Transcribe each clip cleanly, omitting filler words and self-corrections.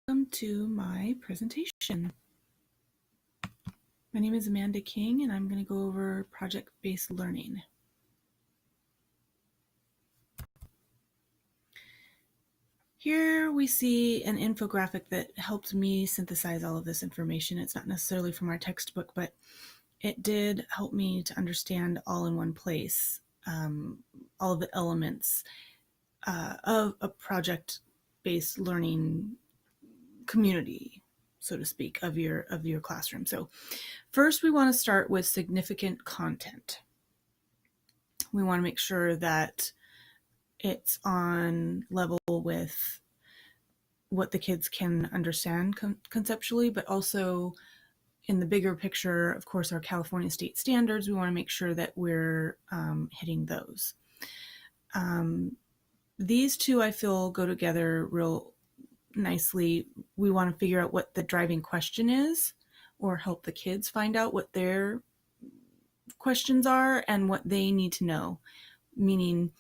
Welcome to my presentation. My name is Amanda King, and I'm going to go over project-based learning. Here we see an infographic that helped me synthesize all of this information. It's not necessarily from our textbook, but it did help me to understand all in one place, all of the elements of a project-based learning community, so to speak, of your classroom. So first, we want to start with significant content. We want to make sure that it's on level with what the kids can understand conceptually, but also in the bigger picture, of course, our California state standards, we want to make sure that we're hitting those. These two, I feel, go together real nicely. We want to figure out what the driving question is, or help the kids find out what their questions are and what they need to know, meaning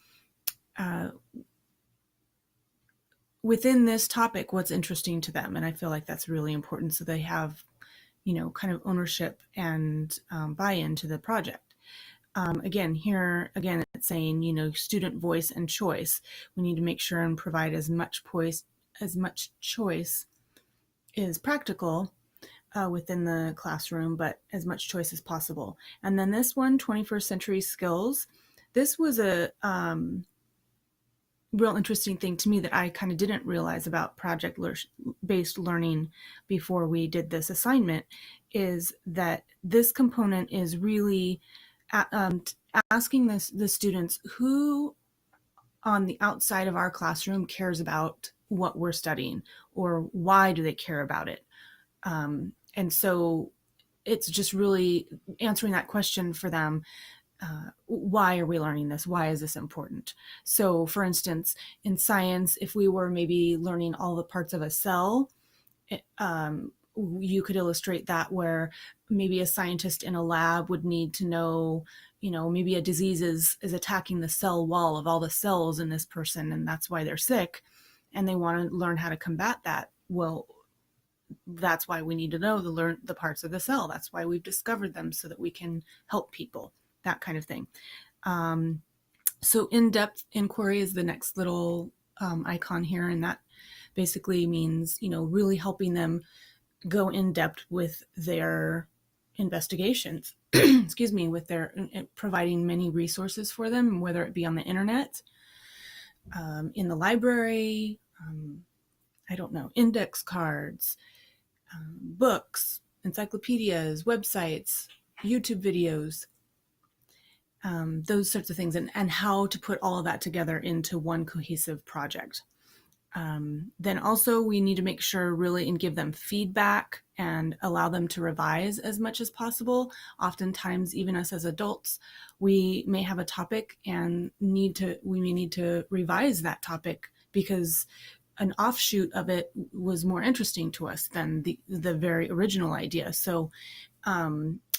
within this topic, what's interesting to them. And I feel like that's really important, so they have, kind of ownership and buy-in to the project. Again, it's saying, student voice and choice. We need to make sure and provide as much choice is practical within the classroom, but as much choice as possible. And then this one, 21st century skills. This was a real interesting thing to me that I kind of didn't realize about project-based learning before we did this assignment, is that this component is really asking the students who on the outside of our classroom cares about what we're studying, or why do they care about it. And so it's just really answering that question for them. Why are we learning this? Why is this important? So for instance, in science, if we were maybe learning all the parts of a cell, you could illustrate that where maybe a scientist in a lab would need to know, maybe a disease is attacking the cell wall of all the cells in this person, and that's why they're sick, and they want to learn how to combat that. Well, that's why we need to know the parts of the cell. That's why we've discovered them, so that we can help people, that kind of thing. So in-depth inquiry is the next little icon here, and that basically means, really helping them go in depth with their investigations, excuse me, with their providing many resources for them, whether it be on the internet, in the library, index cards, books, encyclopedias, websites, YouTube videos, those sorts of things, and how to put all of that together into one cohesive project. Then also we need to make sure really and give them feedback and allow them to revise as much as possible. Oftentimes, even us as adults, we may have a topic and we may need to revise that topic because an offshoot of it was more interesting to us than the very original idea. So I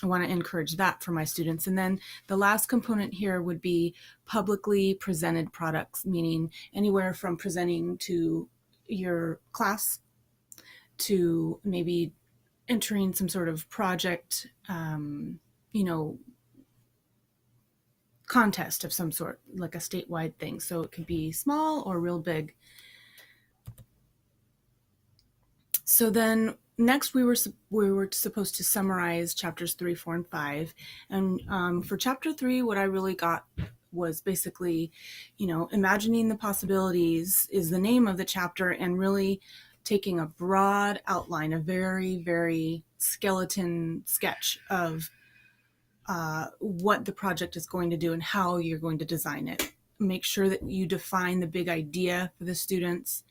want to encourage that for my students. And then the last component here would be publicly presented products, meaning anywhere from presenting to your class to maybe entering some sort of project, contest of some sort, like a statewide thing. So it could be small or real big. So then next we were supposed to summarize chapters 3, 4, and 5. And for chapter 3, what I really got was basically, imagining the possibilities is the name of the chapter, and really taking a broad outline, a very, very skeleton sketch of what the project is going to do and how you're going to design it. Make sure that you define the big idea for the students,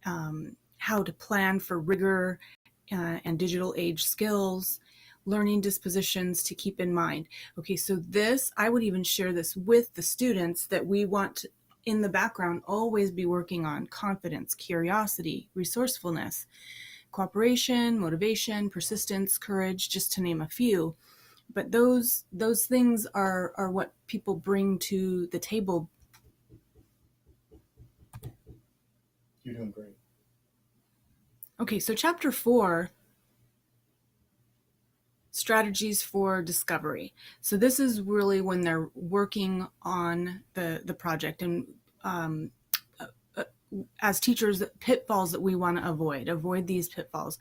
how to plan for rigor and digital age skills, learning dispositions to keep in mind. Okay, so this, I would even share this with the students, that we want to, in the background, always be working on confidence, curiosity, resourcefulness, cooperation, motivation, persistence, courage, just to name a few. But those things are what people bring to the table. You're doing great. Okay, so chapter 4, strategies for discovery. So this is really when they're working on the project, and as teachers, pitfalls that we want to avoid these pitfalls.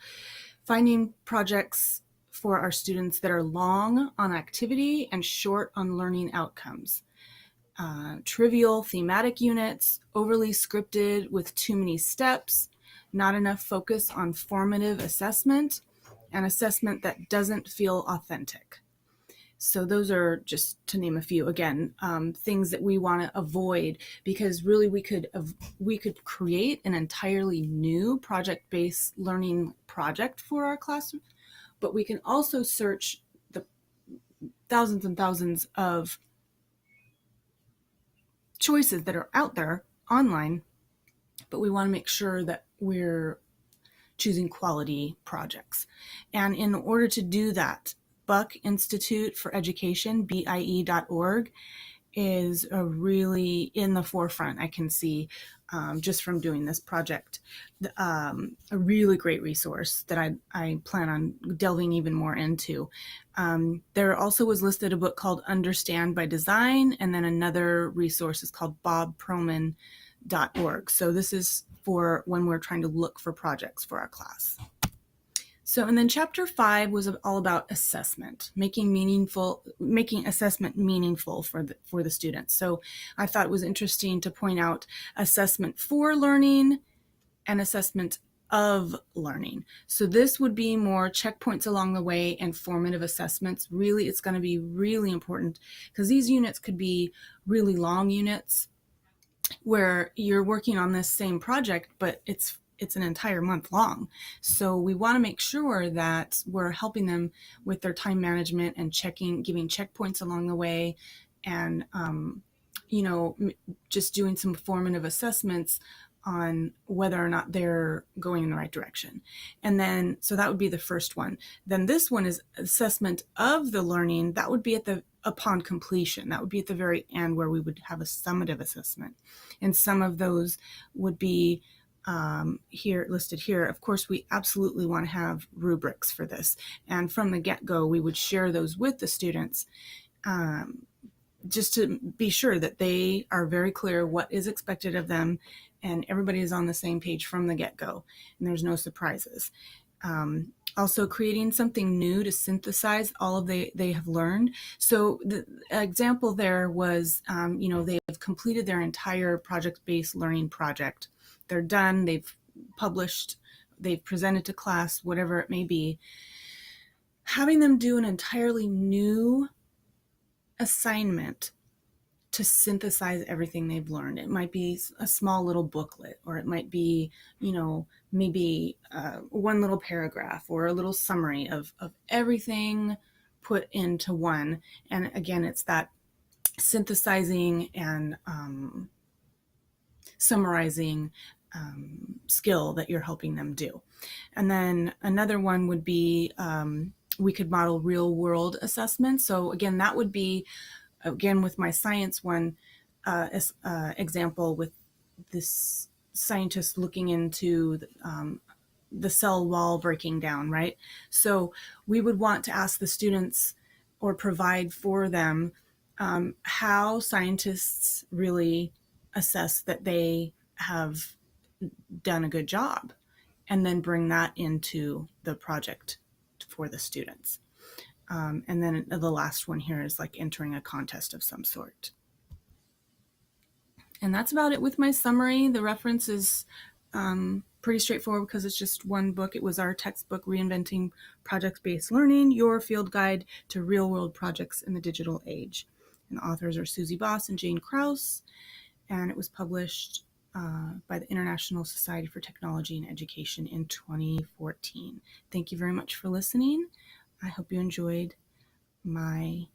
Finding projects for our students that are long on activity and short on learning outcomes. Trivial thematic units, overly scripted with too many steps, not enough focus on formative assessment, and assessment that doesn't feel authentic. So those are just to name a few. Again, things that we want to avoid, because really we could create an entirely new project-based learning project for our class, but we can also search the thousands and thousands of choices that are out there online, but we want to make sure that we're choosing quality projects. And in order to do that, Buck Institute for Education, BIE.org, is really in the forefront. I can see just from doing this project, a really great resource that I plan on delving even more into. There also was listed a book called Understand by Design, and then another resource is called bobproman.org. So this is for when we're trying to look for projects for our class. So, and then chapter 5 was all about assessment, making assessment meaningful for the students. So I thought it was interesting to point out assessment for learning and assessment of learning. So this would be more checkpoints along the way and formative assessments. Really, it's going to be really important, because these units could be really long units where you're working on this same project, but it's an entire month long. So we want to make sure that we're helping them with their time management and giving checkpoints along the way, and just doing some formative assessments on whether or not they're going in the right direction. And then, so that would be the first one. Then this one is assessment of the learning. That would be upon completion. That would be at the very end, where we would have a summative assessment. And some of those would be listed here. Of course, we absolutely want to have rubrics for this. And from the get-go, we would share those with the students, just to be sure that they are very clear what is expected of them, and everybody is on the same page from the get-go, and there's no surprises. Also creating something new to synthesize all of they have learned. So the example there was, they have completed their entire project-based learning project. They're done, they've published, they've presented to class, whatever it may be. Having them do an entirely new assignment to synthesize everything they've learned. It might be a small little booklet, or it might be, maybe one little paragraph or a little summary of everything put into one. And again, it's that synthesizing and summarizing skill that you're helping them do. And then another one would be, we could model real world assessments. So again, that would be, with my science one example, with this scientist looking into the cell wall breaking down, right? So we would want to ask the students, or provide for them, how scientists really assess that they have done a good job, and then bring that into the project for the students. And then the last one here is like entering a contest of some sort. And that's about it with my summary. The reference is pretty straightforward, because it's just one book. It was our textbook, Reinventing Project-Based Learning, Your Field Guide to Real-World Projects in the Digital Age. And the authors are Susie Boss and Jane Krause. And it was published by the International Society for Technology and Education in 2014. Thank you very much for listening. I hope you enjoyed my